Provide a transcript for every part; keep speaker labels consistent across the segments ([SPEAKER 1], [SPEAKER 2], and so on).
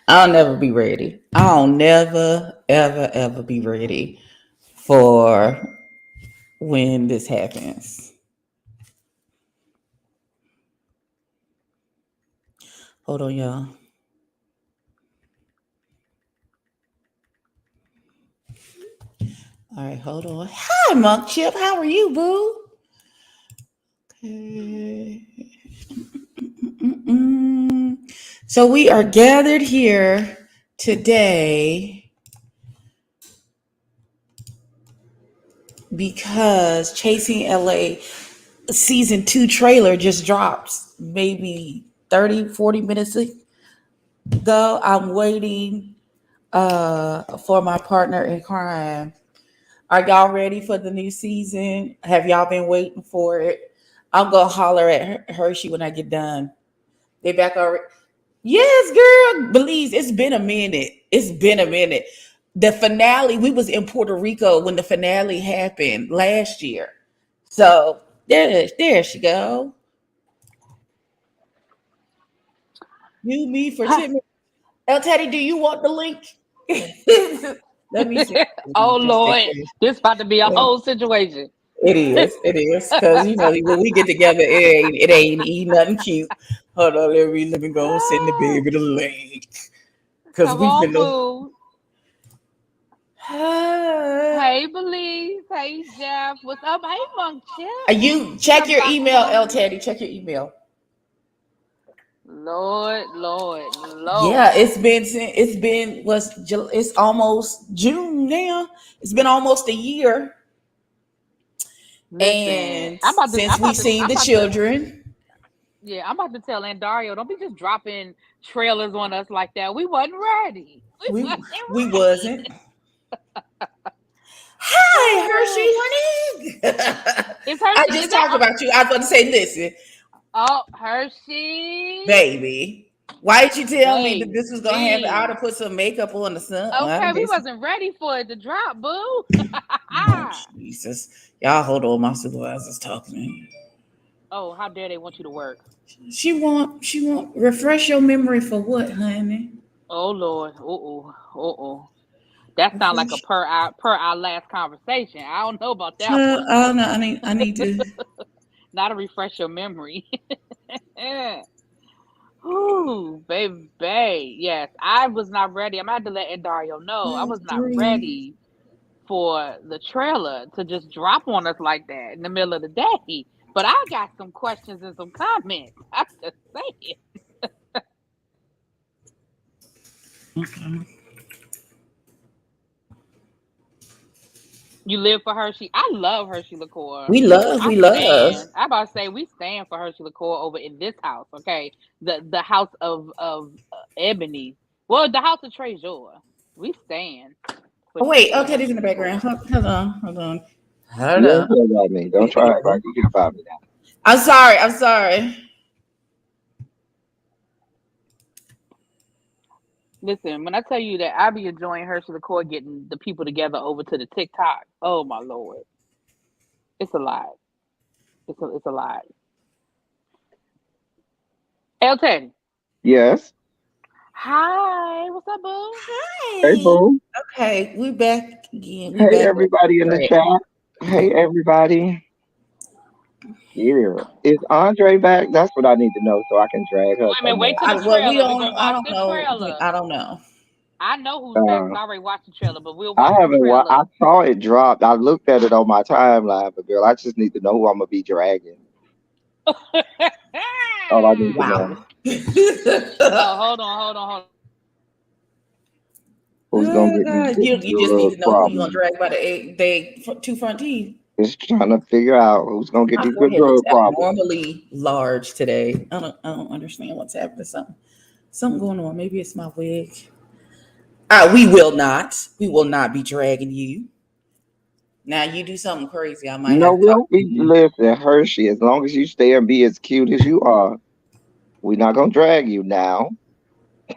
[SPEAKER 1] I'll never be ready. I'll never, ever, ever be ready for when this happens. Hold on, y'all. All right, hold on. Hi, Monk Chip. How are you, boo? Okay. Mm-mm. So we are gathered here today because Chasing LA season 2 trailer just dropped maybe 30, 40 minutes ago. I'm waiting for my partner in crime. Are y'all ready for the new season? Have y'all been waiting for it? I'm gonna holler at Hershey when I get done. They back already. Yes, girl. Belize, it's been a minute. It's been a minute. The finale, we was in Puerto Rico when the finale happened last year. So there she go. You me for 10 minutes. El Teddy, do you want the link? Let me see.
[SPEAKER 2] Oh
[SPEAKER 1] Just in
[SPEAKER 2] Lord,
[SPEAKER 1] case.
[SPEAKER 2] this about to be a
[SPEAKER 1] Yeah.
[SPEAKER 2] whole situation.
[SPEAKER 1] It is. It is. Because, when we get together, it ain't eat nothing cute. Hold on. Let me go and send the baby the link. Because
[SPEAKER 2] Come
[SPEAKER 1] we
[SPEAKER 2] on,
[SPEAKER 1] finna.
[SPEAKER 2] boo. Hey, Belize. Hey, Jeff. What's up? Hey, Monk Chip.
[SPEAKER 1] You
[SPEAKER 2] What's
[SPEAKER 1] check
[SPEAKER 2] up,
[SPEAKER 1] your
[SPEAKER 2] Dr.
[SPEAKER 1] email, El
[SPEAKER 2] Wanda?
[SPEAKER 1] Teddy. Check your email.
[SPEAKER 2] Lord, Lord,
[SPEAKER 1] Yeah,
[SPEAKER 2] Lord.
[SPEAKER 1] it's almost June now. It's been almost a year,
[SPEAKER 2] Listen,
[SPEAKER 1] and since we seen
[SPEAKER 2] I'm
[SPEAKER 1] the
[SPEAKER 2] about to,
[SPEAKER 1] children,
[SPEAKER 2] yeah, I'm about to tell Dario, don't be just dropping trailers on us like that. We wasn't ready. We
[SPEAKER 1] we
[SPEAKER 2] wasn't
[SPEAKER 1] we
[SPEAKER 2] ready.
[SPEAKER 1] wasn't. Hi,
[SPEAKER 2] Oh,
[SPEAKER 1] Hershey, honey.
[SPEAKER 2] is
[SPEAKER 1] I
[SPEAKER 2] Hershey? Is
[SPEAKER 1] just
[SPEAKER 2] that?
[SPEAKER 1] talked about you. I was about to say, listen,
[SPEAKER 2] Oh, Hershey,
[SPEAKER 1] baby. Why did you tell me that this was gonna happen? I would
[SPEAKER 2] baby.
[SPEAKER 1] have put some makeup on the sun.
[SPEAKER 2] Okay, we wasn't ready for it to drop, boo.
[SPEAKER 1] Oh Jesus, y'all hold on, my supervisor's talking.
[SPEAKER 2] Oh, how dare they want you to work?
[SPEAKER 1] She want refresh your memory for what, honey?
[SPEAKER 2] Oh Lord. Uh-oh. That sounds like a
[SPEAKER 1] Refresh.
[SPEAKER 2] per our last conversation. I don't know about that one.
[SPEAKER 1] I don't know. I need to.
[SPEAKER 2] Not to refresh your memory. Ooh, baby. Yes, I was not ready. I'm gonna have to let Dario know. I was not
[SPEAKER 1] 3.
[SPEAKER 2] ready for the trailer to just drop on us like that in the middle of the day. But I got some questions and some comments. I'm just saying. You live for Hershey. I love Hershey Liqueur.
[SPEAKER 1] We love.
[SPEAKER 2] I about to say we stand for Hershey Liqueur over in this house. Okay, the house of Ebony. Well, the house of Treasure. We stand
[SPEAKER 1] Oh wait,
[SPEAKER 2] for
[SPEAKER 1] okay, this in
[SPEAKER 2] Hershey
[SPEAKER 1] the background.
[SPEAKER 2] Liqueur.
[SPEAKER 1] Hold on. Hold
[SPEAKER 3] You don't
[SPEAKER 1] on.
[SPEAKER 3] care about me. Don't try to act like you care about me now.
[SPEAKER 1] I'm sorry. I'm sorry.
[SPEAKER 2] Listen, when I tell you that I be enjoying Hershey Liqueur getting the people together over to the TikTok. Oh my lord, it's a lot. It's a lot. Elton,
[SPEAKER 3] Yes.
[SPEAKER 2] hi, what's up, boo?
[SPEAKER 3] Hey,
[SPEAKER 1] Hi.
[SPEAKER 3] boo.
[SPEAKER 1] Okay, we back again. We
[SPEAKER 3] Hey,
[SPEAKER 1] back on
[SPEAKER 3] everybody in the
[SPEAKER 1] track.
[SPEAKER 3] chat. Hey, everybody. Here. Is Andre back? That's what I need to know so I can drag her
[SPEAKER 2] Wait a minute,
[SPEAKER 3] somewhere.
[SPEAKER 2] wait till the
[SPEAKER 1] Well, we
[SPEAKER 2] trailer. We're
[SPEAKER 1] don't.
[SPEAKER 2] gonna
[SPEAKER 1] I
[SPEAKER 2] watch
[SPEAKER 1] don't
[SPEAKER 2] the
[SPEAKER 1] know.
[SPEAKER 2] trailer.
[SPEAKER 1] I don't know.
[SPEAKER 2] I know who's back because
[SPEAKER 3] Uh,
[SPEAKER 2] I already watched the trailer, but we'll
[SPEAKER 3] I
[SPEAKER 2] watch the
[SPEAKER 3] haven't. I
[SPEAKER 2] trailer.
[SPEAKER 3] saw it drop. I looked at it on my timeline, but girl, I just need to know who I'm gonna be dragging. All I need to
[SPEAKER 1] Wow.
[SPEAKER 3] know
[SPEAKER 2] Oh, hold on.
[SPEAKER 3] who's gonna
[SPEAKER 1] Oh
[SPEAKER 3] get me
[SPEAKER 1] God,
[SPEAKER 3] get
[SPEAKER 1] you
[SPEAKER 3] me
[SPEAKER 1] you
[SPEAKER 3] through
[SPEAKER 1] just need
[SPEAKER 3] the
[SPEAKER 1] to know who you gonna
[SPEAKER 3] problem.
[SPEAKER 1] drag by the two front teeth.
[SPEAKER 3] Just trying to figure out who's gonna get
[SPEAKER 1] My
[SPEAKER 3] these good
[SPEAKER 1] forehead looks
[SPEAKER 3] drug problems.
[SPEAKER 1] abnormally large today. I don't understand what's happening. Something going on. Maybe it's my wig. We will not. We will not be dragging you. Now you do something crazy. I might
[SPEAKER 3] No,
[SPEAKER 1] have to talk
[SPEAKER 3] we'll
[SPEAKER 1] to
[SPEAKER 3] be
[SPEAKER 1] you.
[SPEAKER 3] listen, Hershey. As long as you stay and be as cute as you are, we're not gonna drag you now.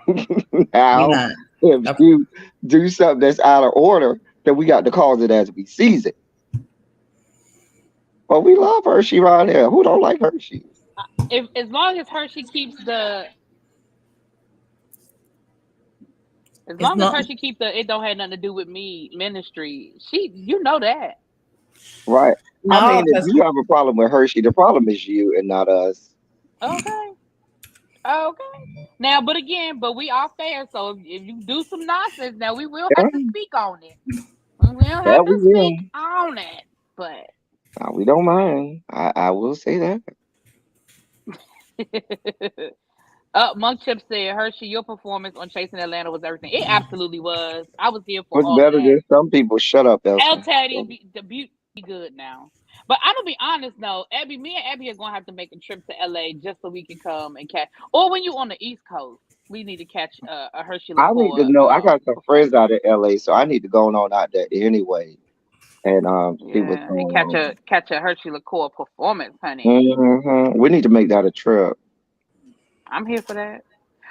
[SPEAKER 1] We
[SPEAKER 3] Now,
[SPEAKER 1] not.
[SPEAKER 3] if
[SPEAKER 1] Okay.
[SPEAKER 3] you do something that's out of order, then we got to call it as we sees it. But we love Hershey around here. Who don't like Hershey?
[SPEAKER 2] If as long as Hershey keeps the As
[SPEAKER 1] It's
[SPEAKER 2] long as
[SPEAKER 1] not
[SPEAKER 2] Hershey keep the it don't have nothing to do with me ministry, you know that.
[SPEAKER 3] Right. I
[SPEAKER 1] no
[SPEAKER 3] mean, if
[SPEAKER 1] because
[SPEAKER 3] you have a problem with Hershey, the problem is you and not us.
[SPEAKER 2] Okay. Okay. Now, but we are fair, so if you do some nonsense, now we will
[SPEAKER 3] Yeah,
[SPEAKER 2] have to speak on it. We will
[SPEAKER 3] yeah,
[SPEAKER 2] have
[SPEAKER 3] we
[SPEAKER 2] to
[SPEAKER 3] will.
[SPEAKER 2] speak on it. But
[SPEAKER 3] We don't mind. I will say that.
[SPEAKER 2] Monk Chip said, Hershey, your performance on Chasing Atlanta was everything. It absolutely was. I was here for
[SPEAKER 3] What's
[SPEAKER 2] all of
[SPEAKER 3] better
[SPEAKER 2] that.
[SPEAKER 3] than some people? Shut up,
[SPEAKER 2] El
[SPEAKER 3] Elsa.
[SPEAKER 2] Taddy, the beauty good now. But I'm gonna be honest though, me and Abby are gonna have to make a trip to LA just so we can come and catch. Or when you on the East Coast, we need to catch a Hershey
[SPEAKER 3] I need to
[SPEAKER 2] Liqueur
[SPEAKER 3] know. I got some friends
[SPEAKER 2] performance.
[SPEAKER 3] out in LA, so I need to go on out there anyway and see what's
[SPEAKER 2] Yeah, and
[SPEAKER 3] going on.
[SPEAKER 2] catch a Hershey Liqueur performance, honey.
[SPEAKER 3] We need to make that a trip.
[SPEAKER 2] I'm here for that.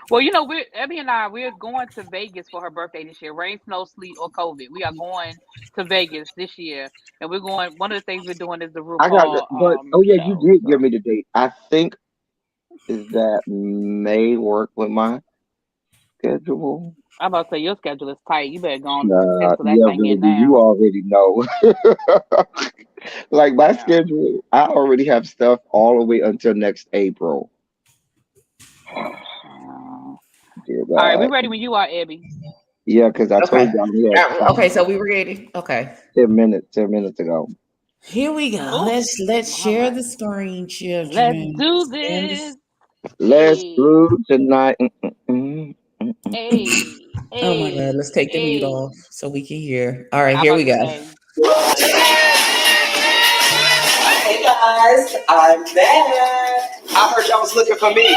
[SPEAKER 2] Well, you know, Abby and we're going to Vegas for her birthday this year. Rain, snow, sleet, or COVID. We are going to Vegas this year, and we're going. One of the things we're doing is the
[SPEAKER 3] I got,
[SPEAKER 2] RuPaul
[SPEAKER 3] but oh yeah, you
[SPEAKER 2] show.
[SPEAKER 3] did give
[SPEAKER 2] So
[SPEAKER 3] me the date. I think is that may work with my schedule.
[SPEAKER 2] I'm about to say your schedule is tight. You better go on and pencil that
[SPEAKER 3] Yeah,
[SPEAKER 2] thing in
[SPEAKER 3] baby, you
[SPEAKER 2] now.
[SPEAKER 3] already know. Like my
[SPEAKER 2] Yeah.
[SPEAKER 3] schedule, I already have stuff all the way until next April. Dear
[SPEAKER 2] All right, we
[SPEAKER 3] God.
[SPEAKER 2] ready when you are, Abby.
[SPEAKER 3] Yeah, because I told
[SPEAKER 1] okay.
[SPEAKER 3] y'all we had
[SPEAKER 1] Okay, so we were ready. Okay.
[SPEAKER 3] 10 minutes ago.
[SPEAKER 1] Here we go.
[SPEAKER 2] Oh,
[SPEAKER 1] Let's
[SPEAKER 2] all
[SPEAKER 1] share
[SPEAKER 2] right.
[SPEAKER 1] the screen,
[SPEAKER 2] Let's
[SPEAKER 1] children.
[SPEAKER 2] do
[SPEAKER 1] And
[SPEAKER 2] this.
[SPEAKER 3] Let's
[SPEAKER 2] Hey,
[SPEAKER 3] do tonight. Mm.
[SPEAKER 2] hey,
[SPEAKER 1] oh my God,
[SPEAKER 2] hey,
[SPEAKER 1] let's take the mute
[SPEAKER 2] hey.
[SPEAKER 1] off so we can hear. All right,
[SPEAKER 2] I'm
[SPEAKER 1] here we
[SPEAKER 2] about to
[SPEAKER 1] go.
[SPEAKER 2] say.
[SPEAKER 4] Hey guys, I'm back. I heard y'all was looking for me.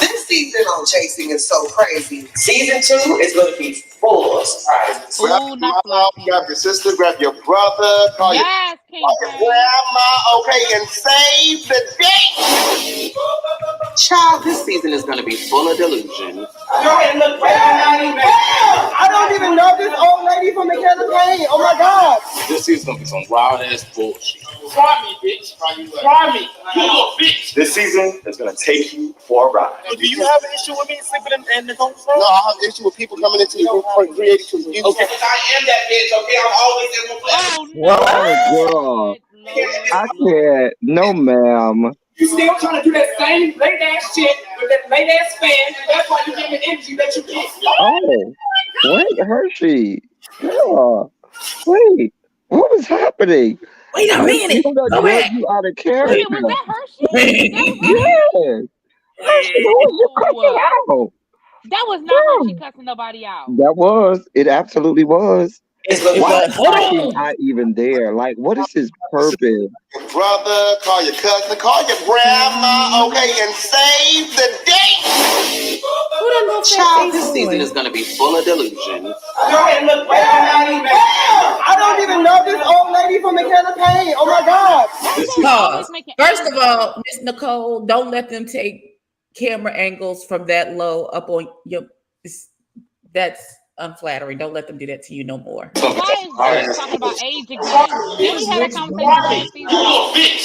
[SPEAKER 4] This season on Chasing is so crazy. Season 2 is going to be full of surprises.
[SPEAKER 5] Grab
[SPEAKER 2] Oh,
[SPEAKER 5] your
[SPEAKER 2] not
[SPEAKER 5] mom, grab
[SPEAKER 2] Flossie.
[SPEAKER 5] your sister, grab your brother, call your
[SPEAKER 2] Yes, King James.
[SPEAKER 5] grandma, okay, and save the day.
[SPEAKER 4] Child, this season is going to be full of delusion. I don't even know this old lady from the campaign. Oh my God.
[SPEAKER 5] This season's gonna be some wild ass bullshit. Try me, bitch. Try me. You a bitch. This season is gonna take you for a ride. So do you have an issue with me sleeping in the comfort zone? No, I have an issue with people coming into your group for creating confusion. Okay. Because I am that bitch, okay? I'm always in the
[SPEAKER 2] Oh
[SPEAKER 1] What?
[SPEAKER 3] Oh,
[SPEAKER 2] no,
[SPEAKER 3] girl. I
[SPEAKER 2] Lord.
[SPEAKER 3] can't. No, ma'am.
[SPEAKER 4] You still trying to do that same late ass shit with that late ass fan. That's why you get the energy that you get.
[SPEAKER 3] Oh, wait, Hershey. Girl, wait. What was happening?
[SPEAKER 1] Wait a
[SPEAKER 3] Hershey,
[SPEAKER 1] minute.
[SPEAKER 3] you done
[SPEAKER 1] Go
[SPEAKER 3] drug
[SPEAKER 1] back.
[SPEAKER 3] you out of
[SPEAKER 2] Wait a
[SPEAKER 3] character.
[SPEAKER 2] minute, was that Hershey? That was
[SPEAKER 1] Wait.
[SPEAKER 2] Hershey?
[SPEAKER 3] Yes. Hershey, who was you cussing
[SPEAKER 2] No.
[SPEAKER 3] out?
[SPEAKER 2] That was not Hershey
[SPEAKER 3] Girl.
[SPEAKER 2] cussing nobody out.
[SPEAKER 3] That was. It absolutely was.
[SPEAKER 1] It
[SPEAKER 3] Why
[SPEAKER 1] was. Hold
[SPEAKER 3] is he
[SPEAKER 1] on.
[SPEAKER 3] not even there? Like, what is his purpose?
[SPEAKER 5] your brother, call your cousin, call your grandma, okay, and save the day.
[SPEAKER 1] Who that little fat
[SPEAKER 4] Child,
[SPEAKER 1] face
[SPEAKER 4] this season
[SPEAKER 1] boy?
[SPEAKER 4] is going to be full of delusion. I don't even know this old lady from the campaign. Oh my God.
[SPEAKER 2] They always
[SPEAKER 1] Pause.
[SPEAKER 2] making
[SPEAKER 1] First of
[SPEAKER 2] Amy
[SPEAKER 1] all,
[SPEAKER 2] cuss.
[SPEAKER 1] Miss Nicole, don't let them take camera angles from that low up on your. That's unflattering. Don't let them do that to you no more.
[SPEAKER 2] Why is Jess talking about age again? Didn't we have that conversation last season?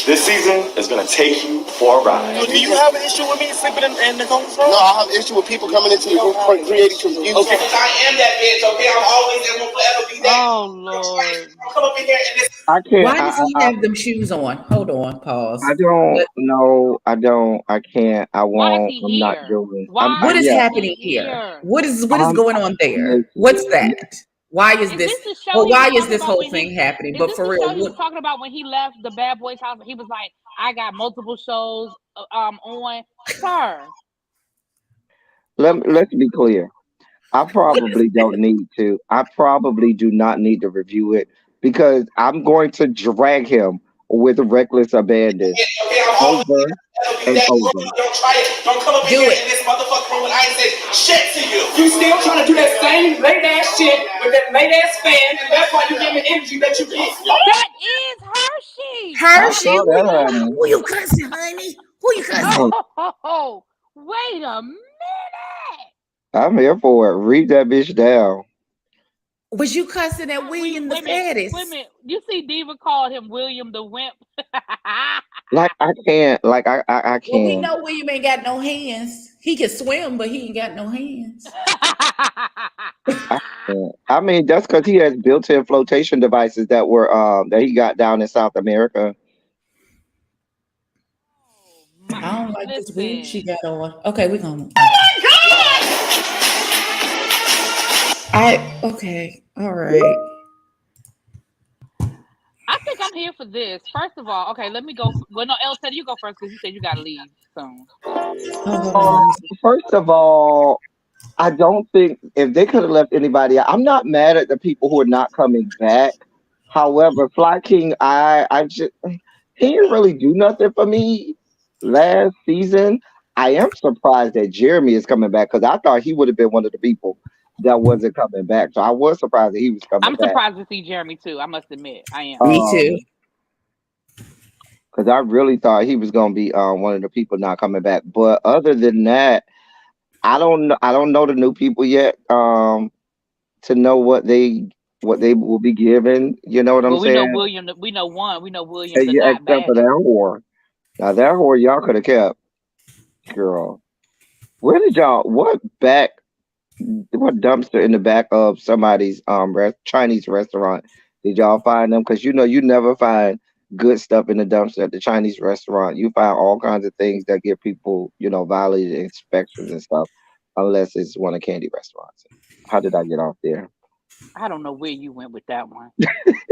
[SPEAKER 5] This season is gonna take you for a ride. So do you have an issue with me sleeping in the comfort zone? No, I have an issue with people coming into your group for creating confusion. Okay. Because I am that bitch, okay? I'm always and will forever be that.
[SPEAKER 2] Oh Lord.
[SPEAKER 5] Come up in here and this.
[SPEAKER 3] I can't.
[SPEAKER 1] Why does he have them shoes on? Hold on. Pause.
[SPEAKER 3] I don't know. I don't. I can't. I
[SPEAKER 2] Why is
[SPEAKER 3] won't.
[SPEAKER 2] he
[SPEAKER 3] I'm not
[SPEAKER 2] here?
[SPEAKER 3] doing.
[SPEAKER 1] What is
[SPEAKER 2] Is
[SPEAKER 1] happening
[SPEAKER 2] he
[SPEAKER 1] here? What is
[SPEAKER 3] I'm
[SPEAKER 1] going on there?
[SPEAKER 3] listen,
[SPEAKER 1] What's that? Why is
[SPEAKER 2] Is
[SPEAKER 1] this?
[SPEAKER 2] this the show
[SPEAKER 1] Well,
[SPEAKER 2] he was
[SPEAKER 1] why is
[SPEAKER 2] talking
[SPEAKER 1] this
[SPEAKER 2] about
[SPEAKER 1] whole
[SPEAKER 2] when
[SPEAKER 1] thing happening?
[SPEAKER 2] Is
[SPEAKER 1] But
[SPEAKER 2] this
[SPEAKER 1] for
[SPEAKER 2] the
[SPEAKER 1] real,
[SPEAKER 2] show he was talking about when he left the Bad Boys house? He was like, I got multiple shows on. Sir.
[SPEAKER 3] let's be clear. I probably don't need to. I probably do not need to review it because I'm going to drag him with reckless abandon
[SPEAKER 5] Okay, I'm always
[SPEAKER 3] over
[SPEAKER 5] be
[SPEAKER 3] and
[SPEAKER 5] that.
[SPEAKER 3] over.
[SPEAKER 5] Don't try it. Don't come up in
[SPEAKER 1] Do
[SPEAKER 5] here
[SPEAKER 1] it.
[SPEAKER 5] in this motherfucker room and I ain't say shit to you.
[SPEAKER 4] You still trying to do that same late ass shit with that late ass fan. That's why you get the energy that you get.
[SPEAKER 2] That is Hershey.
[SPEAKER 3] I
[SPEAKER 1] Hershey,
[SPEAKER 3] saw that, honey.
[SPEAKER 1] who you cussing, honey? Who you cussing?
[SPEAKER 2] Oh, wait a minute.
[SPEAKER 3] I'm here for it. Read that bitch down.
[SPEAKER 1] Was you cussing at William the
[SPEAKER 2] Wait a minute.
[SPEAKER 1] fattest?
[SPEAKER 2] You see Diva called him William the Wimp.
[SPEAKER 3] Like I can't. Like I
[SPEAKER 1] Well, we
[SPEAKER 3] can't.
[SPEAKER 1] know William ain't got no hands. He can swim, but he ain't got no hands.
[SPEAKER 3] I mean, that's because he has built-in flotation devices that were that he got down in South America.
[SPEAKER 1] I don't like this wig she
[SPEAKER 2] Listen,
[SPEAKER 1] got on. Okay, we're gonna. Okay, all right.
[SPEAKER 2] I think I'm here for this. First of all, okay, let me go. Well, no, El said you go first because you said you got to leave soon.
[SPEAKER 1] Oh, hold on. Let me see.
[SPEAKER 3] First of all, I don't think if they could have left anybody out, I'm not mad at the people who are not coming back. However, Fly King, I just he didn't really do nothing for me last season. I am surprised that Jeremy is coming back because I thought he would have been one of the people that wasn't coming back. So I was surprised that he was coming
[SPEAKER 2] I'm
[SPEAKER 3] back.
[SPEAKER 2] surprised to see Jeremy too. I must admit, I am.
[SPEAKER 1] Me too.
[SPEAKER 3] Because I really thought he was gonna be one of the people not coming back. But other than that, I don't know the new people yet. To know what they will be given. You know what I'm
[SPEAKER 2] Well, we know
[SPEAKER 3] saying?
[SPEAKER 2] William. We know one. We know William, the
[SPEAKER 3] Yeah,
[SPEAKER 2] not
[SPEAKER 3] except for that
[SPEAKER 2] baddest.
[SPEAKER 3] whore. Now that whore y'all could have kept, girl. Where did y'all? What dumpster in the back of somebody's Chinese restaurant did y'all find them? Because you know you never find good stuff in the dumpster at the Chinese restaurant. You find all kinds of things that give people violated inspections and stuff, unless it's one of candy restaurants. How did I get off there?
[SPEAKER 2] I don't know where you went with that one.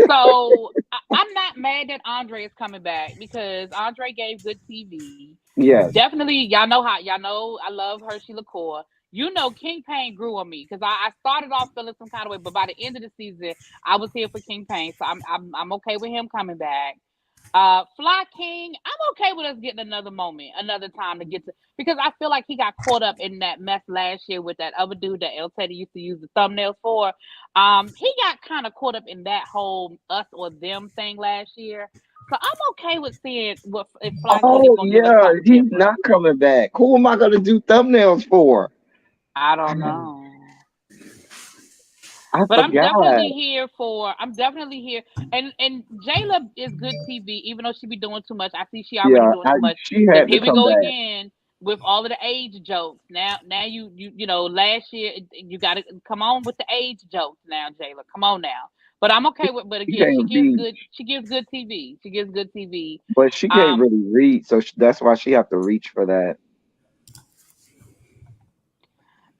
[SPEAKER 2] So I'm not mad that Andre is coming back because Andre gave good TV.
[SPEAKER 3] Yes,
[SPEAKER 2] Definitely, y'all know I love Hershey Liqueur. You know, King Payne grew on me because I started off feeling some kind of way, but by the end of the season, I was here for King Payne, so I'm okay with him coming back. Fly King, I'm okay with us getting another moment, another time to get to because I feel like he got caught up in that mess last year with that other dude that El Teddy used to use the thumbnails for. He got kind of caught up in that whole us or them thing last year. So I'm okay with seeing what if Fly King is
[SPEAKER 3] oh
[SPEAKER 2] gonna give us
[SPEAKER 3] yeah,
[SPEAKER 2] something
[SPEAKER 3] he's not
[SPEAKER 2] different.
[SPEAKER 3] coming back. Who am I gonna do thumbnails for?
[SPEAKER 2] I don't know.
[SPEAKER 3] I
[SPEAKER 2] But
[SPEAKER 3] forgot.
[SPEAKER 2] I'm definitely here. And Jayla is good TV, even though she be doing too much. I see she already
[SPEAKER 3] Yeah,
[SPEAKER 2] doing too much.
[SPEAKER 3] she
[SPEAKER 2] Because
[SPEAKER 3] had to
[SPEAKER 2] here we
[SPEAKER 3] come
[SPEAKER 2] go
[SPEAKER 3] back.
[SPEAKER 2] again with all of the age jokes. Now you know, last year you gotta come on with the age jokes now, Jayla. Come on now. But I'm okay with but
[SPEAKER 3] She
[SPEAKER 2] again,
[SPEAKER 3] can't be,
[SPEAKER 2] she gives good TV. She gives good TV.
[SPEAKER 3] but she can't
[SPEAKER 2] Um
[SPEAKER 3] really read, so that's why she have to reach for that.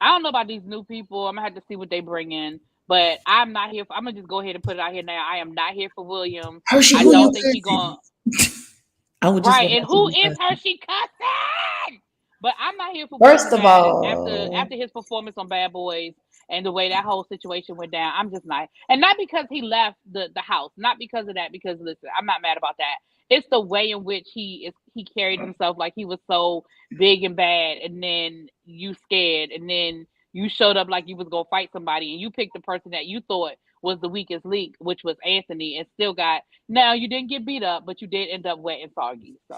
[SPEAKER 2] I don't know about these new people. I'm gonna have to see what they bring in. But I'm not here for I'm gonna just go ahead and put it out here now. I am not here for William.
[SPEAKER 1] Hershey,
[SPEAKER 2] I
[SPEAKER 1] who you
[SPEAKER 2] don't think he
[SPEAKER 1] cussing?
[SPEAKER 2] going
[SPEAKER 1] I would just
[SPEAKER 2] right,
[SPEAKER 1] want
[SPEAKER 2] and
[SPEAKER 1] to see
[SPEAKER 2] who
[SPEAKER 1] you
[SPEAKER 2] is
[SPEAKER 1] cussing.
[SPEAKER 2] Hershey cussing? But I'm not here for
[SPEAKER 1] First
[SPEAKER 2] William
[SPEAKER 1] of
[SPEAKER 2] Bad after
[SPEAKER 1] all,
[SPEAKER 2] his performance on Bad Boys and the way that whole situation went down. I'm just not, and not because he left the house, not because of that. Because listen, I'm not mad about that. It's the way in which he carried himself like he was so big and bad, and then you scared, and then you showed up like you was gonna fight somebody, and you picked the person that you thought was the weakest link, which was Anthony, and still got now you didn't get beat up, but you did end up wet and soggy. So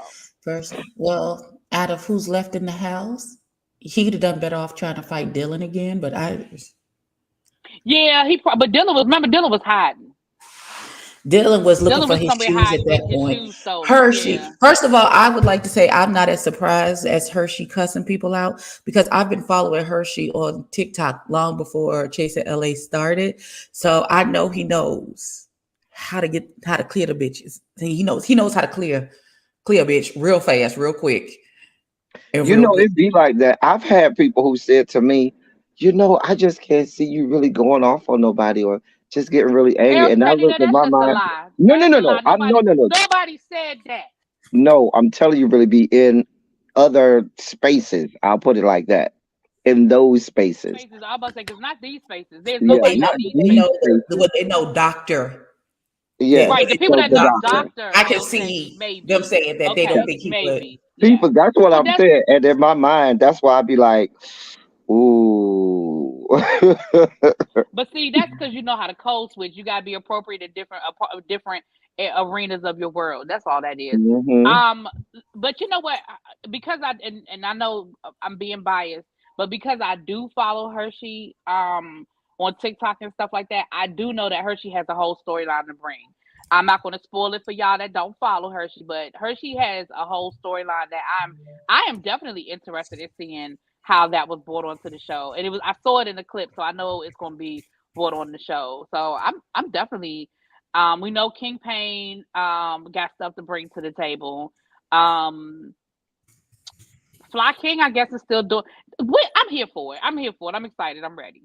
[SPEAKER 1] out of who's left in the house, he'd have done better off trying to fight Dylan again. But
[SPEAKER 2] yeah, but Dylan was hiding.
[SPEAKER 1] Dylan was looking
[SPEAKER 2] Dylan
[SPEAKER 1] for
[SPEAKER 2] was
[SPEAKER 1] his
[SPEAKER 2] somewhere
[SPEAKER 1] shoes at
[SPEAKER 2] hiding,
[SPEAKER 1] that
[SPEAKER 2] getting his
[SPEAKER 1] point.
[SPEAKER 2] shoes stolen.
[SPEAKER 1] Hershey,
[SPEAKER 2] Yeah.
[SPEAKER 1] first of all, I would like to say I'm not as surprised as Hershey cussing people out because I've been following Hershey on TikTok long before Chasing LA started. So I know he knows how to clear the bitches. He knows how to clear a bitch real fast, real quick, and
[SPEAKER 3] You
[SPEAKER 1] real
[SPEAKER 3] know,
[SPEAKER 1] good.
[SPEAKER 3] it be like that. I've had people who said to me, I just can't see you really going off on nobody or just getting really angry.
[SPEAKER 2] El
[SPEAKER 3] And I
[SPEAKER 2] Teddy,
[SPEAKER 3] looked at
[SPEAKER 2] that's
[SPEAKER 3] my
[SPEAKER 2] just a
[SPEAKER 3] mind.
[SPEAKER 2] lie.
[SPEAKER 3] No, no,
[SPEAKER 2] That's
[SPEAKER 3] no,
[SPEAKER 2] a
[SPEAKER 3] no.
[SPEAKER 2] lie.
[SPEAKER 3] I'm no, no, no,
[SPEAKER 2] Nobody said that.
[SPEAKER 3] no. I'm telling you, really, be in other spaces. I'll put it like that. In those spaces,
[SPEAKER 2] Spaces, I'm about to say, because not these spaces. There's
[SPEAKER 3] yeah,
[SPEAKER 2] no
[SPEAKER 1] They
[SPEAKER 2] way
[SPEAKER 1] know
[SPEAKER 3] not
[SPEAKER 2] in these
[SPEAKER 3] these spaces.
[SPEAKER 1] what they know, doctor.
[SPEAKER 3] Yes,
[SPEAKER 2] right, the people
[SPEAKER 3] so
[SPEAKER 2] that
[SPEAKER 3] the
[SPEAKER 2] know
[SPEAKER 3] doctor.
[SPEAKER 2] Doctor
[SPEAKER 1] I can
[SPEAKER 2] El Teddy,
[SPEAKER 1] see them
[SPEAKER 2] maybe.
[SPEAKER 1] saying that they don't
[SPEAKER 2] Okay,
[SPEAKER 1] think he would.
[SPEAKER 2] maybe. Yeah.
[SPEAKER 3] People, that's what
[SPEAKER 2] Well,
[SPEAKER 3] I'm
[SPEAKER 2] that's
[SPEAKER 3] saying. And in my mind, that's why I be like, ooh.
[SPEAKER 2] but see, that's because you know how to code switch. You gotta be appropriate in different arenas of your world. That's all that is.
[SPEAKER 3] hmm
[SPEAKER 2] Um, but you know what? Because and I know I'm being biased, but because I do follow Hershey on TikTok and stuff like that, I do know that Hershey has a whole storyline to bring. I'm not going to spoil it for y'all that don't follow Hershey, but Hershey has a whole storyline that I am definitely interested in seeing how that was brought onto the show. And I saw it in the clip, so I know it's going to be brought on the show. So I'm definitely, we know King Payne got stuff to bring to the table. Fly King, I guess, is still doing. I'm here for it. I'm excited. I'm ready.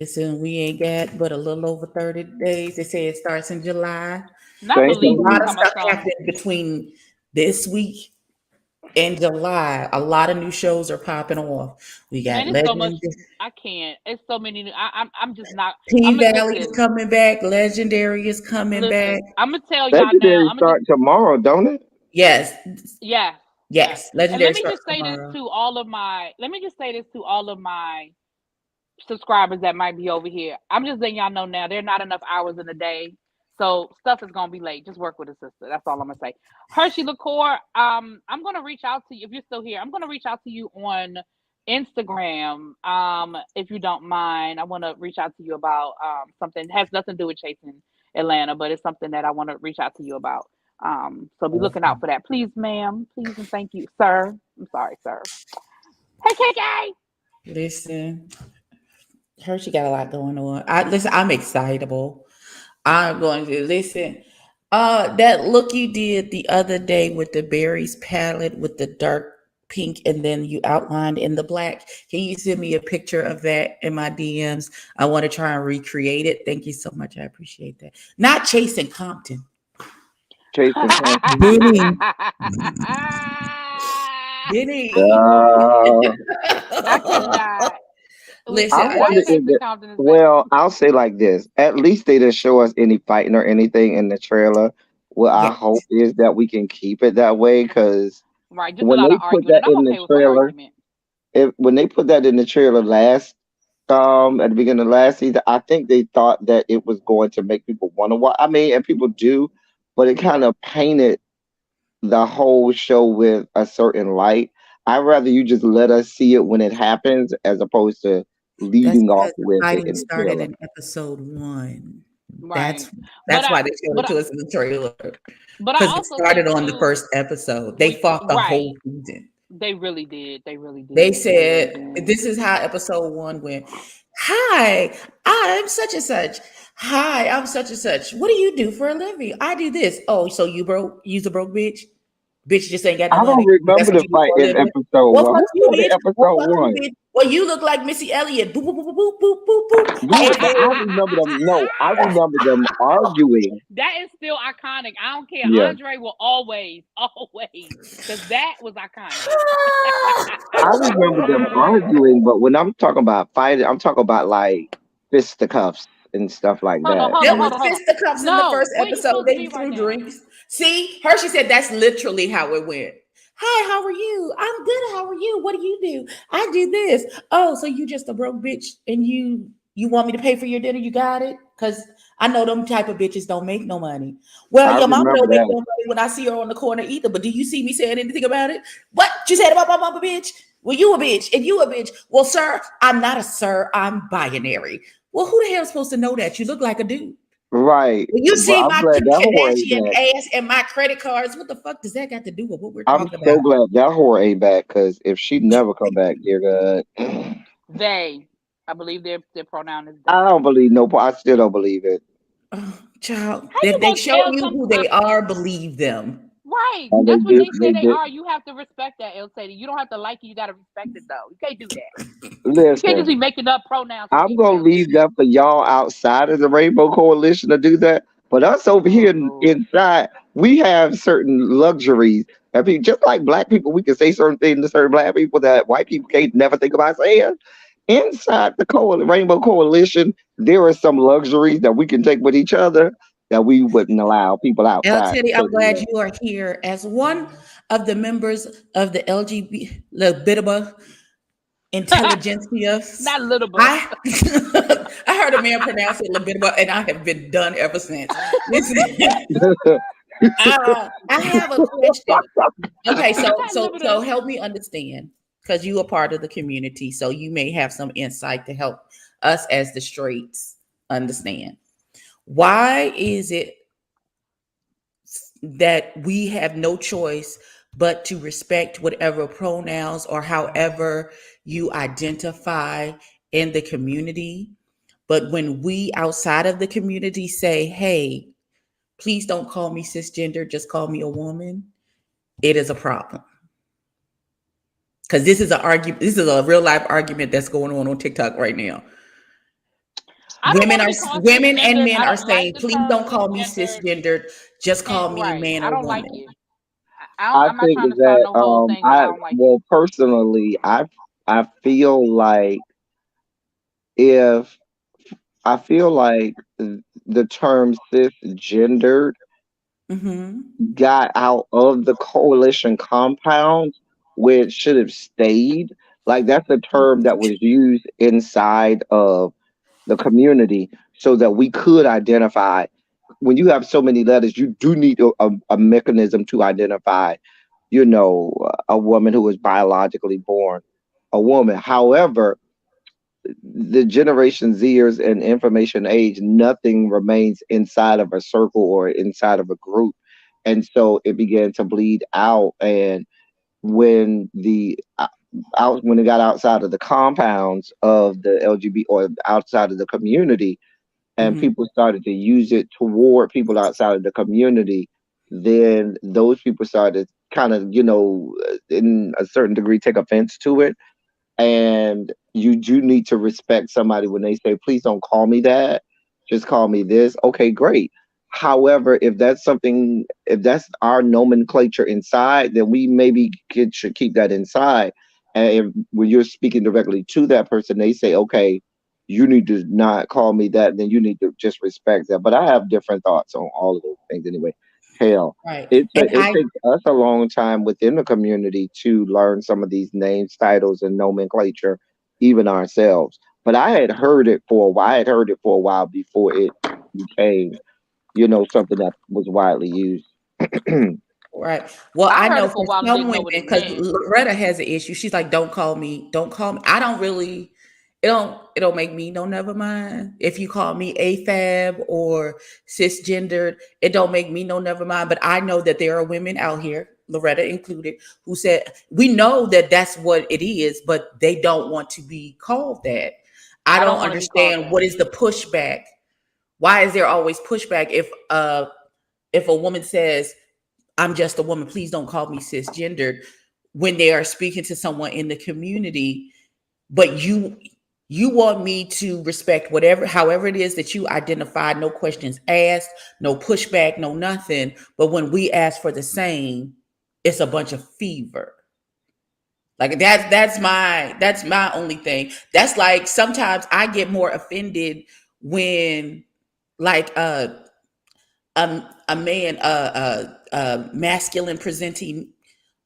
[SPEAKER 1] Listen, we ain't got but a little over 30 days. They say it starts in July.
[SPEAKER 2] Not
[SPEAKER 3] Thank
[SPEAKER 2] believe
[SPEAKER 1] A
[SPEAKER 3] you.
[SPEAKER 1] lot of stuff happened between this week and July. A lot of new shows are popping off. We got
[SPEAKER 2] Man, it's so much.
[SPEAKER 1] Legend.
[SPEAKER 2] I can't. It's so many. I'm just not.
[SPEAKER 1] P-Valley is coming back. Legendary is coming back.
[SPEAKER 2] I'm gonna tell y'all
[SPEAKER 3] Legendary
[SPEAKER 2] now.
[SPEAKER 3] start tomorrow, don't it?
[SPEAKER 1] Yes.
[SPEAKER 2] Yes.
[SPEAKER 1] Yes. Legendary.
[SPEAKER 2] And let me just say this to all of my. Let me just say this to all of my subscribers that might be over here. I'm just letting y'all know now. There are not enough hours in the day, so stuff is gonna be late. Just work with a sister. That's all I'm gonna say. Hershey LaCour, I'm gonna reach out to you if you're still here. I'm gonna reach out to you on Instagram, if you don't mind. I want to reach out to you about something that has nothing to do with Chasing Atlanta, but it's something that I want to reach out to you about. So be looking out for that, please, ma'am. Please and thank you, sir. I'm sorry, sir. Hey, KK.
[SPEAKER 1] Listen, Hershey got a lot going on. I'm excitable. I'm going to listen. That look you did the other day with the berries palette with the dark pink and then you outlined in the black. Can you send me a picture of that in my DMs? I want to try and recreate it. Thank you so much. I appreciate that. Not Chasing Compton.
[SPEAKER 3] Chasing Compton.
[SPEAKER 1] Benny.
[SPEAKER 2] I cannot.
[SPEAKER 1] Listen,
[SPEAKER 3] I'll say like this. At least they didn't show us any fighting or anything in the trailer. What I hope is that we can keep it that way, because
[SPEAKER 2] right, just when they put that in the
[SPEAKER 3] trailer, when they put that in the trailer last at the beginning of last season, I think they thought that it was going to make people want to watch. I mean, and people do, but it kind of painted the whole show with a certain light. I'd rather you just let us see it when it happens, as opposed to leading off with it.
[SPEAKER 1] It started in episode 1.
[SPEAKER 2] Right.
[SPEAKER 1] That's why they showed it to us in the trailer.
[SPEAKER 2] But
[SPEAKER 1] because it started on the first episode. They fought the whole season.
[SPEAKER 2] They really did.
[SPEAKER 1] They said, this is how episode 1 went. Hi, I'm such and such. Hi, I'm such and such. What do you do for a living? I do this. Oh, so you broke? You's a broke bitch? Bitch just ain't got no money.
[SPEAKER 3] I don't remember the fight in episode 1. What was episode 1?
[SPEAKER 1] Well, you look like Missy Elliott. Boop, boop, boop, boop, boop, boop, boop.
[SPEAKER 3] I remember them. No, I remember them arguing.
[SPEAKER 2] That is still iconic. I don't care. Yeah. Andre will always, because that was iconic.
[SPEAKER 3] I remember them arguing, but when I'm talking about fighting, I'm talking about like fisticuffs and stuff like that.
[SPEAKER 1] There was fisticuffs in the first episode. They threw drinks. See, Hershey said that's literally how it went. Hi, how are you? I'm good. How are you? What do you do? I do this. Oh, so you just a broke bitch and you want me to pay for your dinner? You got it? Because I know them type of bitches don't make no money. Well, your mom don't make no money when I see her on the corner either. But do you see me saying anything about it? What? You said about my mama, bitch? Well, you a bitch and you a bitch. Well, sir, I'm not a sir. I'm binary. Well, who the hell is supposed to know that? You look like a dude.
[SPEAKER 3] Right.
[SPEAKER 1] When you see my Kardashian ass and my credit cards, what the fuck does that got to do with what we're talking about?
[SPEAKER 3] I'm so glad that whore ain't back, because if she never come back, dear God.
[SPEAKER 2] They, I believe their pronoun is they.
[SPEAKER 3] I don't believe I still don't believe it.
[SPEAKER 1] Oh, child. If they show you who they are, believe them.
[SPEAKER 2] Right. That's what they say they are. You have to respect that, El Sadie. You don't have to like it. You got to respect it, though. You can't do that.
[SPEAKER 3] Listen,
[SPEAKER 2] you can't just be making up pronouns.
[SPEAKER 3] I'm going to leave that for y'all outside of the Rainbow Coalition to do that. But us over here inside, we have certain luxuries. I mean, just like black people, we can say certain things to certain black people that white people can't never think about saying. Inside the Rainbow Coalition, there are some luxuries that we can take with each other that we wouldn't allow people outside.
[SPEAKER 1] Teddy, I'm glad you are here as one of the members of the LGBT intelligentsia.
[SPEAKER 2] Not little bit.
[SPEAKER 1] I heard a man pronounce it Libidaba, and I have been done ever since. Listen, I have a question. Okay, so help me understand, because you are part of the community, so you may have some insight to help us as the straights understand. Why is it that we have no choice but to respect whatever pronouns or however you identify in the community. But when we outside of the community say, hey, please don't call me cisgender, just call me a woman, it is a problem. Because this is an argument, this is a real life argument that's going on TikTok right now. Women and men are saying, please don't call me cisgendered, just call me a man or woman.
[SPEAKER 2] Like it.
[SPEAKER 3] I
[SPEAKER 2] I'm not
[SPEAKER 3] think
[SPEAKER 2] trying to
[SPEAKER 3] that
[SPEAKER 2] start no whole thing. I don't like it.
[SPEAKER 3] personally, I feel like if I feel like the term cisgendered got out of the coalition compound where it should have stayed. Like that's a term that was used inside of the community so that we could identify. When you have so many letters, you do need a mechanism to identify, you know, a woman who was biologically born a woman. However, the Generation Zers and information age, nothing remains inside of a circle or inside of a group. And so it began to bleed out. And when when it got outside of the compounds of the LGBT or outside of the community, and people started to use it toward people outside of the community, then those people started kind of, you know, in a certain degree, take offense to it. And you do need to respect somebody when they say, please don't call me that, just call me this. Okay, great. However, if that's our nomenclature inside, then we maybe should keep that inside. And when you're speaking directly to that person, they say, okay, you need to not call me that, then you need to just respect that. But I have different thoughts on all of those things anyway. Hell,
[SPEAKER 1] right.
[SPEAKER 3] It takes us a long time within the community to learn some of these names, titles, and nomenclature, even ourselves. But I had heard it for a while. I had heard it for a while before it became, you know, something that was widely used.
[SPEAKER 1] Right. Well, I know for some women, because Loretta has an issue. She's like, don't call me. I don't really, it don't make me no never mind. If you call me AFAB or cisgendered, it don't make me no never mind. But I know that there are women out here, Loretta included, who said, we know that that's what it is, but they don't want to be called that. I don't understand what is the pushback. Why is there always pushback if a woman says, I'm just a woman, please don't call me cisgendered, when they are speaking to someone in the community, but you want me to respect however it is that you identify, no questions asked, no pushback, no nothing. But when we ask for the same, it's a bunch of fever. Like that's my only thing. That's like, sometimes I get more offended when like a man, masculine presenting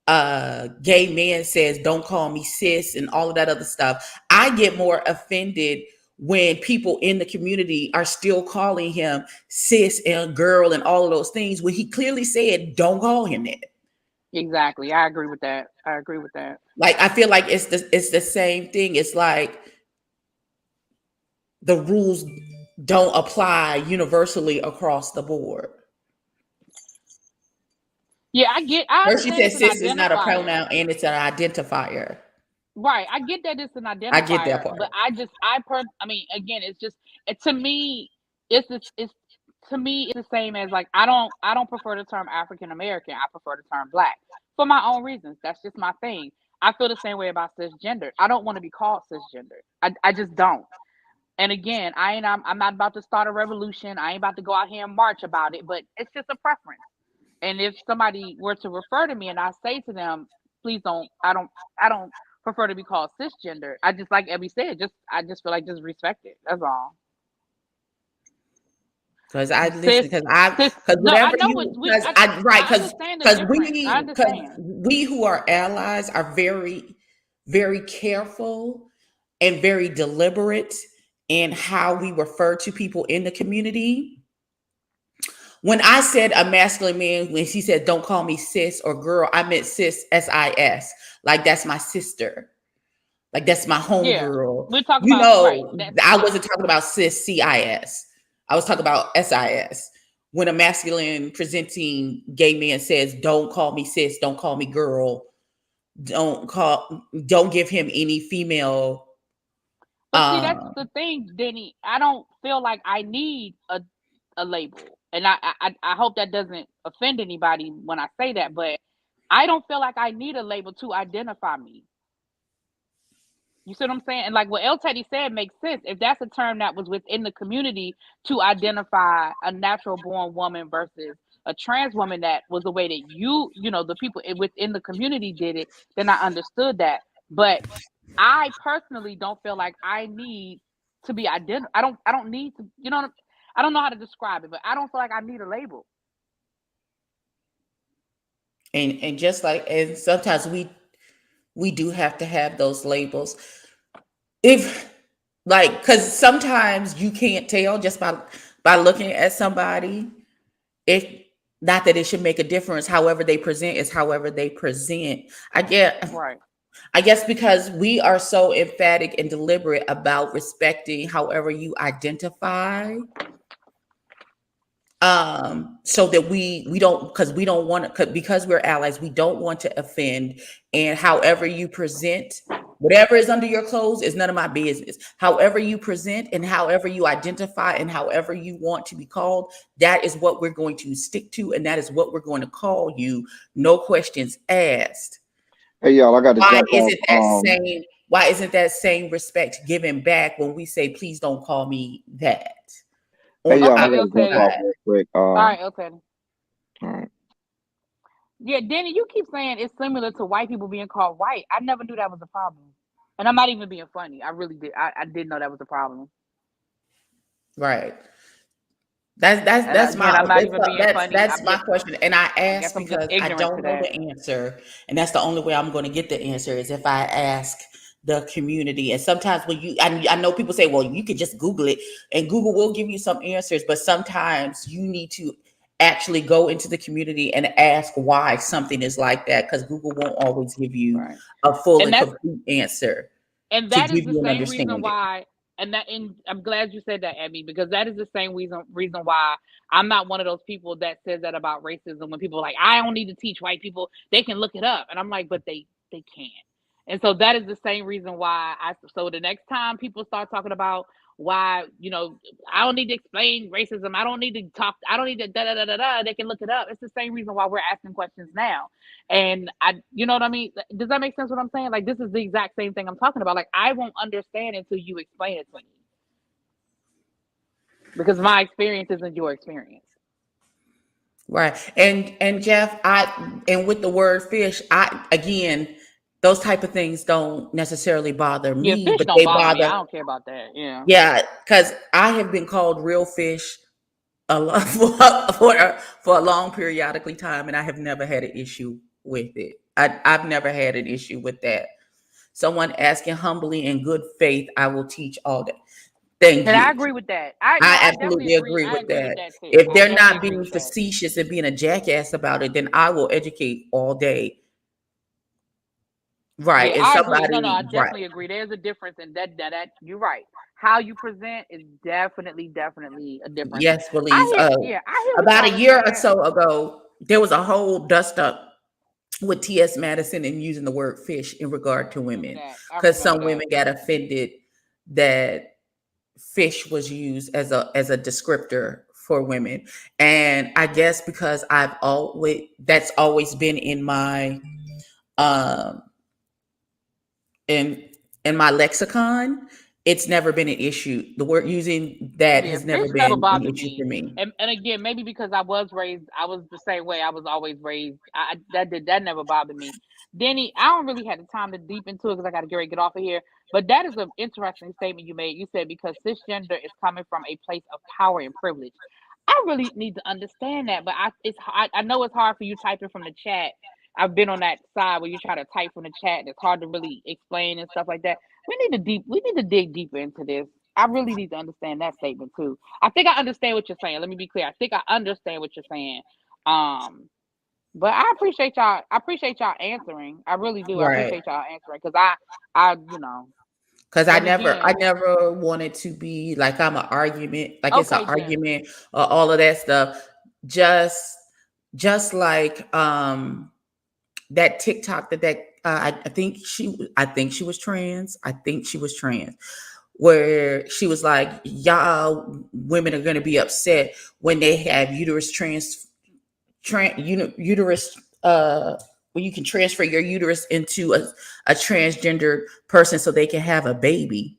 [SPEAKER 1] gay man says, don't call me cis and all of that other stuff. I get more offended when people in the community are still calling him cis and girl and all of those things when he clearly said, don't call him that.
[SPEAKER 2] Exactly. I agree with that.
[SPEAKER 1] Like, I feel like it's the same thing. It's like the rules don't apply universally across the board.
[SPEAKER 2] Yeah,
[SPEAKER 1] First she said cis is not a pronoun and it's an identifier.
[SPEAKER 2] Right. I get that it's an identifier.
[SPEAKER 1] I get that part.
[SPEAKER 2] But I mean, again, it's just, to me, it's the same as like, I don't prefer the term African American. I prefer the term Black for my own reasons. That's just my thing. I feel the same way about cisgender. I don't want to be called cisgender. I just don't. And again, I'm not about to start a revolution. I ain't about to go out here and march about it, but it's just a preference. And if somebody were to refer to me and I say to them, please don't, I don't prefer to be called cisgender. I just, like Abby said, I just feel like just respect it. That's all. Because
[SPEAKER 1] we who are allies are very, very careful and very deliberate in how we refer to people in the community. When I said a masculine man, when he said, don't call me cis or girl, I meant cis, S-I-S. Like, that's my sister. Like, that's my homegirl.
[SPEAKER 2] We're talking about,
[SPEAKER 1] I wasn't talking about cis, C-I-S. I was talking about S-I-S. when a masculine presenting gay man says, "Don't call me sis, don't call me girl, don't give him any female."
[SPEAKER 2] But see, that's the thing, Denny. I don't feel like I need a label, and I hope that doesn't offend anybody when I say that, but I don't feel like I need a label to identify me. You see what I'm saying? And like what El Teddy said makes sense. If that's a term that was within the community to identify a natural born woman versus a trans woman, that was the way that the people within the community did it, then I understood that. But I personally don't feel like I need to be identified. I don't need to, I don't know how to describe it, but I don't feel like I need a label.
[SPEAKER 1] And just like, and sometimes we do have to have those labels. If like, because sometimes you can't tell just by looking at somebody. If not that it should make a difference, however they present is however they present. I guess because we are so emphatic and deliberate about respecting however you identify. So that we don't, because we don't want to, because we're allies, we don't want to offend. And however you present, whatever is under your clothes is none of my business. However you present and however you identify and however you want to be called, that is what we're going to stick to, and that is what we're going to call you. No questions asked.
[SPEAKER 3] Hey y'all, I got to jump
[SPEAKER 1] why isn't that same respect given back when we say, please don't call me that?
[SPEAKER 3] Hey y'all, I got to jump off real quick.
[SPEAKER 2] All right, okay.
[SPEAKER 3] All right.
[SPEAKER 2] Yeah, Danny, you keep saying it's similar to white people being called white. I never knew that was a problem. And I'm not even being funny. I really did. I didn't know that was a problem.
[SPEAKER 1] Right. That's my question. And I ask because I don't know the answer. And that's the only way I'm going to get the answer is if I ask the community. And sometimes when I know people say, well, you could just Google it, and Google will give you some answers, but sometimes you need to actually go into the community and ask why something is like that, because Google won't always give you a full and complete answer.
[SPEAKER 2] And that is the same reason why, and I'm glad you said that, Abby, because that is the same reason why I'm not one of those people that says that about racism. When people are like, I don't need to teach white people, they can look it up. And I'm like, but they can't. And so that is the same reason why so the next time people start talking about why, I don't need to explain racism, I don't need to talk, I don't need to da-da-da-da-da, they can look it up. It's the same reason why we're asking questions now. And you know what I mean? Does that make sense what I'm saying? Like, this is the exact same thing I'm talking about. Like, I won't understand until you explain it to me. Because my experience isn't your experience.
[SPEAKER 1] Right. And Jeff, and with the word fish, again, those type of things don't necessarily bother me, but they bother me.
[SPEAKER 2] I don't care about that. Yeah.
[SPEAKER 1] Yeah, because I have been called real fish a lot for a long periodically time, and I have never had an issue with it. I've never had an issue with that. Someone asking humbly in good faith, I will teach all that. Thank you.
[SPEAKER 2] And I agree with that. I
[SPEAKER 1] absolutely agree with that. If they're not being facetious and being a jackass about it, then I will educate all day. Right.
[SPEAKER 2] Yeah, I definitely agree. There's a difference in that you're right. How you present is definitely a difference.
[SPEAKER 1] Yes, Felice. About a year or so ago, there was a whole dust up with T.S. Madison and using the word fish in regard to women, because some women got offended that fish was used as a descriptor for women. And I guess because that's always been in my in my lexicon, it's never been an issue. The word using that has never been an issue for me.
[SPEAKER 2] And again, maybe because I was the same way. I was always raised. That never bothered me. Denny, I don't really have the time to deep into it because I got to get off of here. But that is an interesting statement you made. You said because cisgender is coming from a place of power and privilege. I really need to understand that, but I know it's hard for you typing from the chat. I've been on that side where you try to type from the chat and it's hard to really explain and stuff like that. We need to dig deeper into this. I really need to understand that statement too. I think I understand what you're saying. Let me be clear. I think I understand what you're saying. But I appreciate y'all. I appreciate y'all answering. I really do. Right. I appreciate y'all answering
[SPEAKER 1] because I never wanted to be like I'm an argument, like it's an argument or all of that stuff. just like that TikTok I think she was trans. I think she was trans, where she was like, y'all women are going to be upset when they have uterus where you can transfer your uterus into a transgender person so they can have a baby.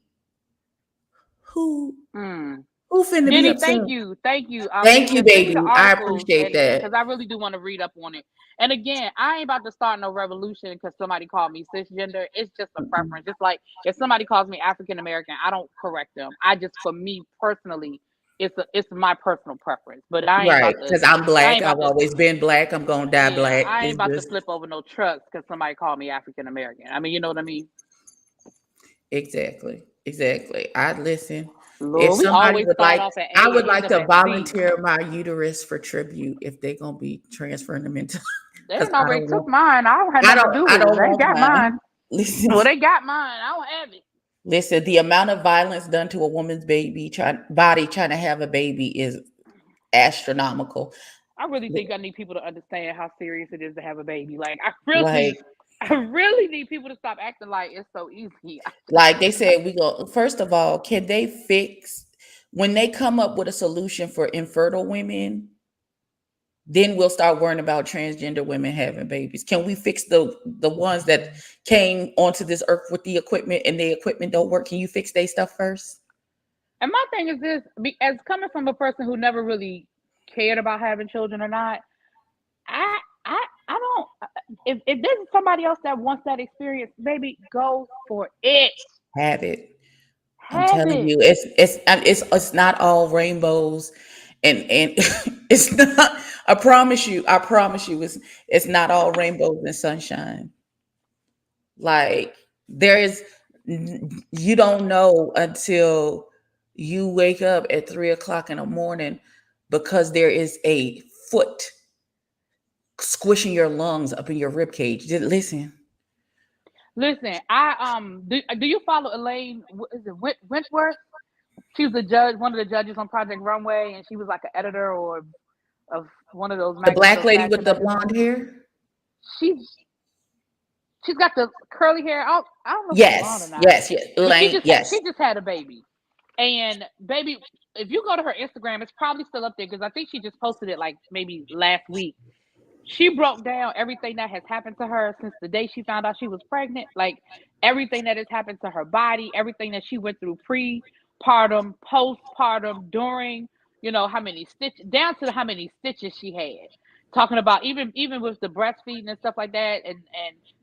[SPEAKER 1] Who finna be
[SPEAKER 2] Jenny,
[SPEAKER 1] upset?
[SPEAKER 2] thank you.
[SPEAKER 1] Thank you,
[SPEAKER 2] Send me
[SPEAKER 1] baby.
[SPEAKER 2] the
[SPEAKER 1] I
[SPEAKER 2] articles,
[SPEAKER 1] appreciate that.
[SPEAKER 2] because I really do want to read up on it. And again, I ain't about to start no revolution because somebody called me cisgender. It's just a preference. Just like if somebody calls me African American, I don't correct them. For me personally, it's my personal preference. But I ain't
[SPEAKER 1] Right,
[SPEAKER 2] about to.
[SPEAKER 1] because I'm
[SPEAKER 2] I
[SPEAKER 1] black.
[SPEAKER 2] ain't about
[SPEAKER 1] I've
[SPEAKER 2] to.
[SPEAKER 1] always been black. I'm gonna die
[SPEAKER 2] Yeah,
[SPEAKER 1] black.
[SPEAKER 2] I ain't
[SPEAKER 1] It's
[SPEAKER 2] about to
[SPEAKER 1] just
[SPEAKER 2] flip over no trucks because somebody called me African American. I mean, you know what I mean?
[SPEAKER 1] exactly. I listen. If
[SPEAKER 2] Lord, we
[SPEAKER 1] somebody
[SPEAKER 2] always
[SPEAKER 1] would
[SPEAKER 2] start
[SPEAKER 1] like,
[SPEAKER 2] off at A
[SPEAKER 1] I
[SPEAKER 2] and
[SPEAKER 1] would
[SPEAKER 2] end
[SPEAKER 1] like
[SPEAKER 2] up
[SPEAKER 1] to
[SPEAKER 2] at Z.
[SPEAKER 1] volunteer my uterus for tribute if they're gonna be transferring them into.
[SPEAKER 2] They
[SPEAKER 1] Because
[SPEAKER 2] done
[SPEAKER 1] I
[SPEAKER 2] already
[SPEAKER 1] don't
[SPEAKER 2] took
[SPEAKER 1] want.
[SPEAKER 2] mine. I don't have nothing to do
[SPEAKER 1] I
[SPEAKER 2] with it.
[SPEAKER 1] don't
[SPEAKER 2] They
[SPEAKER 1] want
[SPEAKER 2] got
[SPEAKER 1] mine.
[SPEAKER 2] mine.
[SPEAKER 1] Listen.
[SPEAKER 2] Well, they got mine. I don't have it.
[SPEAKER 1] Listen, the amount of violence done to a woman's body trying to have a baby is astronomical.
[SPEAKER 2] I really think I need people to understand how serious it is to have a baby. Like I
[SPEAKER 1] Like,
[SPEAKER 2] really need people to stop acting like it's so easy.
[SPEAKER 1] like they said, first of all, can they fix when they come up with a solution for infertile women? Then we'll start worrying about transgender women having babies. Can we fix the ones that came onto this earth with the equipment and the equipment don't work? Can you fix their stuff first?
[SPEAKER 2] And my thing is this: as coming from a person who never really cared about having children or not, I don't. If there's somebody else that wants that experience, baby, go for it.
[SPEAKER 1] Have it. I'm
[SPEAKER 2] Have
[SPEAKER 1] telling
[SPEAKER 2] it.
[SPEAKER 1] you, it's not all rainbows, and it's not. I promise you, it's not all rainbows and sunshine. Like you don't know until you wake up at 3 o'clock in the morning because there is a foot squishing your lungs up in your rib cage. Listen.
[SPEAKER 2] Listen, do you follow Elaine? Is it Wentworth? She was the judge, one of the judges on Project Runway, and she was like an editor or of one of those
[SPEAKER 1] The
[SPEAKER 2] magazines,
[SPEAKER 1] black
[SPEAKER 2] those
[SPEAKER 1] lady with
[SPEAKER 2] fashion
[SPEAKER 1] the
[SPEAKER 2] magazines.
[SPEAKER 1] blonde hair?
[SPEAKER 2] She's got the curly hair. I don't know if she's blonde or
[SPEAKER 1] Yes,
[SPEAKER 2] not,
[SPEAKER 1] yes, yes.
[SPEAKER 2] but
[SPEAKER 1] Elaine, yes.
[SPEAKER 2] she just had a baby, and baby, if you go to her Instagram, it's probably still up there because I think she just posted it like maybe last week. She broke down everything that has happened to her since the day she found out she was pregnant, like everything that has happened to her body, everything that she went through pre-partum, postpartum, during, how many stitches, down to how many stitches she had. Talking about even with the breastfeeding and stuff like that, and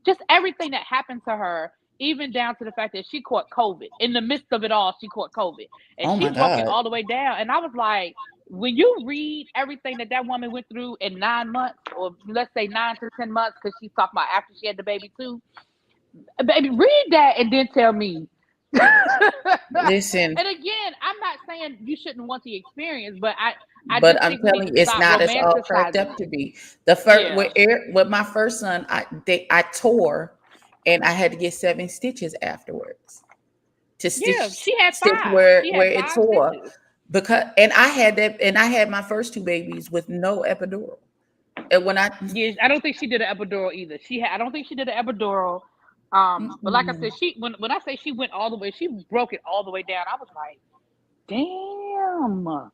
[SPEAKER 2] just everything that happened to her, even down to the fact that she caught COVID. In the midst of it all, she caught COVID, and
[SPEAKER 1] Oh
[SPEAKER 2] she
[SPEAKER 1] my
[SPEAKER 2] broke it
[SPEAKER 1] God.
[SPEAKER 2] all the way down. And I was like, when you read everything that woman went through in 9 months, or let's say 9 to 10 months, because she's talking about after she had the baby too, baby, read that and then tell me.
[SPEAKER 1] Listen,
[SPEAKER 2] And again, I'm not saying you shouldn't want the experience, but I
[SPEAKER 1] but
[SPEAKER 2] just
[SPEAKER 1] I'm
[SPEAKER 2] think we need
[SPEAKER 1] telling
[SPEAKER 2] to
[SPEAKER 1] you, it's
[SPEAKER 2] stop
[SPEAKER 1] not as all cracked
[SPEAKER 2] romanticizing
[SPEAKER 1] up
[SPEAKER 2] it.
[SPEAKER 1] to be. The first
[SPEAKER 2] Yeah.
[SPEAKER 1] with my first son, I tore and I had to get 7 stitches afterwards to
[SPEAKER 2] Yeah, she had
[SPEAKER 1] stitch
[SPEAKER 2] 5.
[SPEAKER 1] where
[SPEAKER 2] She had
[SPEAKER 1] it
[SPEAKER 2] 5
[SPEAKER 1] tore.
[SPEAKER 2] stitches.
[SPEAKER 1] Because I had my first 2 babies with no epidural. And when I
[SPEAKER 2] I don't think she did an epidural either. I don't think she did an epidural. But like I said, when I say she went all the way, she broke it all the way down. I was like, damn.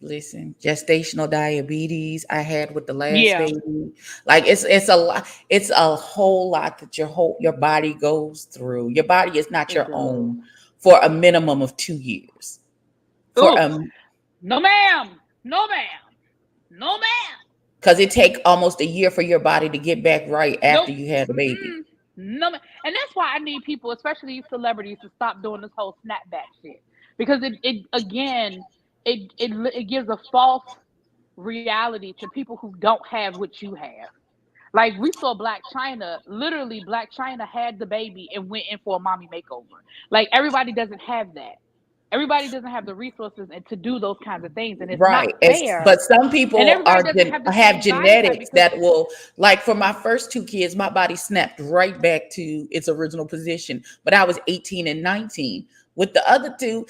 [SPEAKER 1] listen, gestational diabetes I had with the last
[SPEAKER 2] Yeah.
[SPEAKER 1] baby. Like it's a lot, it's a whole lot that your body goes through. Your body is not
[SPEAKER 2] It
[SPEAKER 1] your
[SPEAKER 2] does.
[SPEAKER 1] own for a minimum of 2 years.
[SPEAKER 2] No, ma'am. No, ma'am. No, ma'am.
[SPEAKER 1] Because it take almost a year for your body to get back right after
[SPEAKER 2] Nope.
[SPEAKER 1] you had a baby.
[SPEAKER 2] No, ma'am. And that's why I need people, especially these celebrities, to stop doing this whole snapback shit. Because it gives a false reality to people who don't have what you have. Like we saw Black China, literally Black China had the baby and went in for a mommy makeover. Like everybody doesn't have that. Everybody doesn't have the resources and to do those kinds of things, and it's not
[SPEAKER 1] Right.
[SPEAKER 2] fair.
[SPEAKER 1] But some
[SPEAKER 2] And
[SPEAKER 1] people
[SPEAKER 2] everybody doesn't have the
[SPEAKER 1] have
[SPEAKER 2] same body type
[SPEAKER 1] genetics
[SPEAKER 2] because
[SPEAKER 1] that will, like for my first 2 kids, my body snapped right back to its original position. But I was 18 and 19. With the other 2,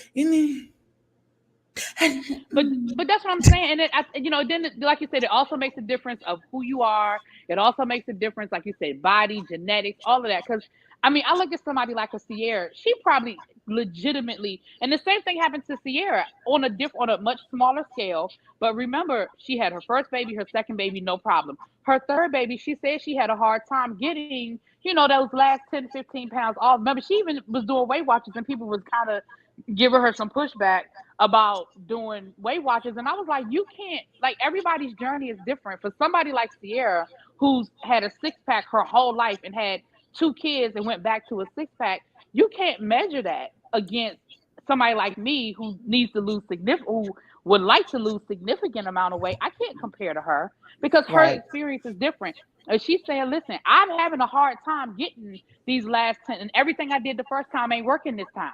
[SPEAKER 2] But that's what I'm saying. And then like you said, it also makes a difference of who you are. It also makes a difference, like you said, body, genetics, all of that. Because I look at somebody like a Sierra. She probably legitimately, and the same thing happened to Sierra on a much smaller scale. But remember, she had her first baby, her second baby, no problem. Her third baby, she said she had a hard time getting, those last 10, 15 pounds off. Remember, she even was doing Weight Watchers, and people was kind of giving her some pushback about doing Weight Watchers. And I was like, you can't, like, everybody's journey is different. For somebody like Sierra, who's had a six-pack her whole life and had 2 kids and went back to a six-pack, you can't measure that against somebody like me who needs to lose who would like to lose significant amount of weight. I can't compare to her because her experience is different. And she's saying, listen, I'm having a hard time getting these last 10, and everything I did the first time ain't working this time.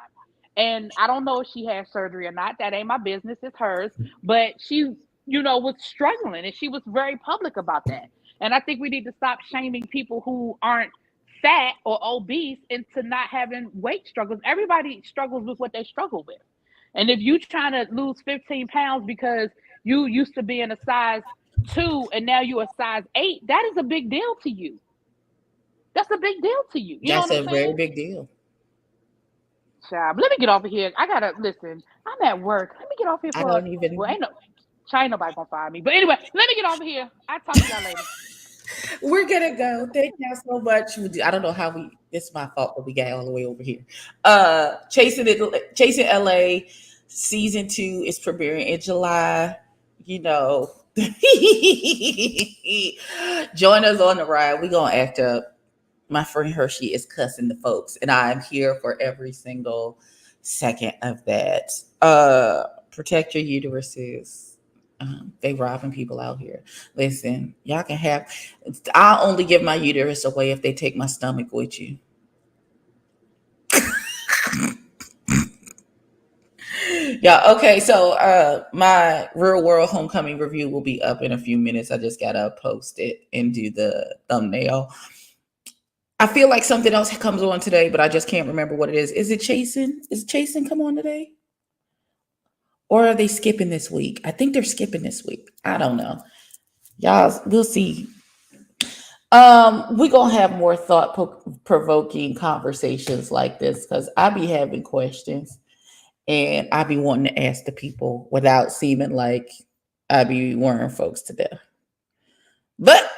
[SPEAKER 2] And I don't know if she had surgery or not. That ain't my business. It's hers. But she, was struggling, and she was very public about that. And I think we need to stop shaming people who aren't fat or obese into not having weight struggles. Everybody struggles with what they struggle with. And if you trying to lose 15 pounds because you used to be in a size 2 and now you're a size 8, that is a big deal to you. That's a big deal to you.
[SPEAKER 1] That's a very big deal.
[SPEAKER 2] Child, let me get off of here. I gotta listen. I'm at work. Let me get off here for. Ain't nobody gonna fire me. But anyway, let me get off of here. I'll talk to y'all later.
[SPEAKER 1] We're gonna go. Thank y'all so much. I don't know how it's my fault, but we got all the way over here. Chasing LA season 2 is premiering in July. Join us on the ride. We're gonna act up. My friend Hershey is cussing the folks, and I'm here for every single second of that. Protect your uteruses. They robbing people out here. Listen, y'all can have. I'll only give my uterus away if they take my stomach with you. Yeah. Okay. So, my Real World Homecoming review will be up in a few minutes. I just gotta post it and do the thumbnail. I feel like something else comes on today, but I just can't remember what it is. Is it Chasing? Is Chasing come on today? Or are they skipping this week? I think they're skipping this week. I don't know. Y'all, we'll see. We're going to have more thought-provoking conversations like this because I be having questions and I be wanting to ask the people without seeming like I be worrying folks to death. But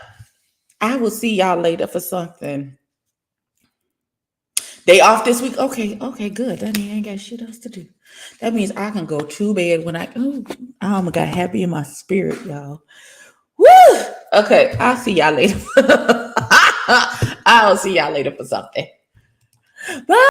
[SPEAKER 1] I will see y'all later for something. They off this week? Okay, good. That means I ain't got shit else to do. That means I can go to bed when I got happy in my spirit, y'all. Woo! Okay, I'll see y'all later. I'll see y'all later for something. Bye.